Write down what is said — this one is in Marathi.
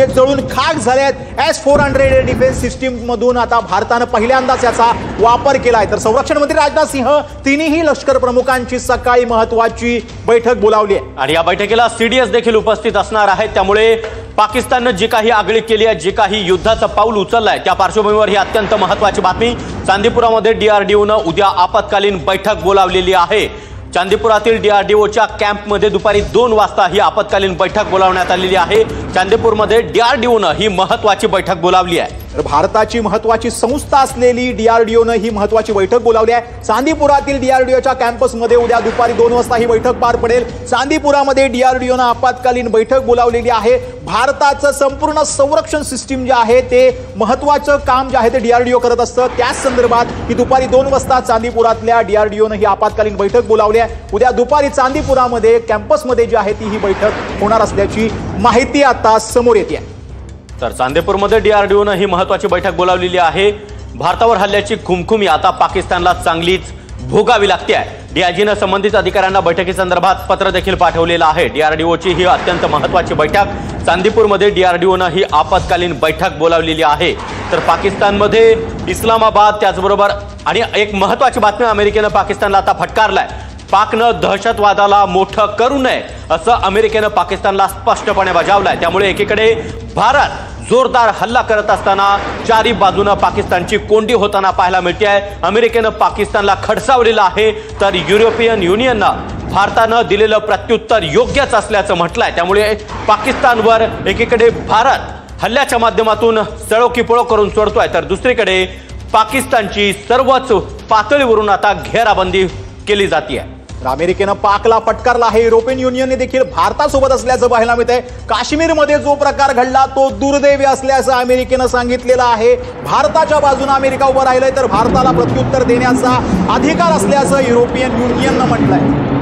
ते जळून खाक झाले आहेत। S-400 डिफेन्स सिस्टीम मधून आता भारताने पहिल्यांदाच याचा वापर केलाय। तर संरक्षण मंत्री राजनाथ सिंह तिन्ही लष्कर प्रमुखांची सकाळी महत्त्वाची बैठक बोलावली आहे आणि या बैठकीला CDS देखील उपस्थित असणार आहेत। त्यामुळे पाकिस्तानने जी काही आगळीक केली आहे, जी काही युद्धाचं पाऊल उचललंय, त्या पार्श्वभूमीवर ही अत्यंत महत्त्वाची बातमी। चांदीपुरामध्ये DRDOने उद्या आपत्कालीन बैठक बोलावलेली आहे। चांदीपुरातील DRDOच्या कॅम्पमध्ये दुपारी 2 वाजता ही आपत्कालीन बैठक बोलावण्यात आलेली आहे। चांदीपूरमध्ये DRDOने ही महत्त्वाची बैठक बोलावली आहे। तर भारताची महत्त्वाची संस्था असलेली DRDOने ही महत्त्वाची बैठक बोलावली आहे। चांदीपुरातील DRDOच्या कॅम्पसमध्ये उद्या दुपारी 2 वाजता ही बैठक पार पडेल। चांदीपुरामध्ये DRDOने आपत्कालीन बैठक बोलावलेली आहे। भारताचं संपूर्ण संरक्षण सिस्टीम जे आहे ते महत्त्वाचं काम जे आहे ते DRDO करत असतं। त्याच संदर्भात ही दुपारी 2 वाजता चांदीपुरातल्या DRDOने ही आपत्कालीन बैठक बोलावली आहे। उद्या दुपारी चांदीपुरामध्ये कॅम्पसमध्ये जी आहे ती ही बैठक होणार असल्याची माहिती आता समोर येते। तर चांदीपूरमध्ये DRDOने ही महत्त्वाची बैठक बोलावलेली आहे। भारतावर हल्ल्याची खुमखुमी आता पाकिस्तानला चांगलीच भोगावी लागते आहे। DIGने संबंधित अधिकाऱ्यांना बैठकीसंदर्भात पत्र देखील पाठवलेलं आहे। DRDOची ही अत्यंत महत्त्वाची बैठक चांदीपूरमध्ये DRDOने ही आपत्कालीन बैठक बोलावलेली आहे। तर पाकिस्तानमध्ये इस्लामाबाद त्याचबरोबर आणि एक महत्त्वाची बातमी अमेरिकेने पाकिस्तानला आता फटकारलाय। पाकनं दहशतवादाला मोठं करू नये असं अमेरिकेने पाकिस्तानला स्पष्टपणे बजावलंय। त्यामुळे एकीकडे भारत जोरदार हल्ला करत असताना चारी बाजूने पाकिस्तानची कोंडी होताना पाहायला मिळते आहे। अमेरिकेने पाकिस्तानला खडसावलेलं आहे, तर युरोपियन युनियनने भारतानं दिलेलं प्रत्युत्तर योग्यच असल्याचं म्हटलंय। त्यामुळे पाकिस्तानवर एकीकडे भारत हल्ल्याच्या माध्यमातून सळोकीपळो करून सोडतोय, तर दुसरीकडे पाकिस्तानची सर्वच पातळीवरून आता घेराबंदी केली जाते। अमेरिकेने पाकला फटकारला आहे। युरोपियन युनियनने देखील भारतासोबत असल्याचं पाहायला मिळतंय। काश्मीरमध्ये जो प्रकार घडला तो दुर्दैवी असल्याचं अमेरिकेने सांगितलेलं आहे। भारताच्या बाजूने अमेरिका उभं राहिलंय, तर भारताला प्रत्युत्तर देण्याचा अधिकार असल्याचं युरोपियन युनियनने म्हटलंय।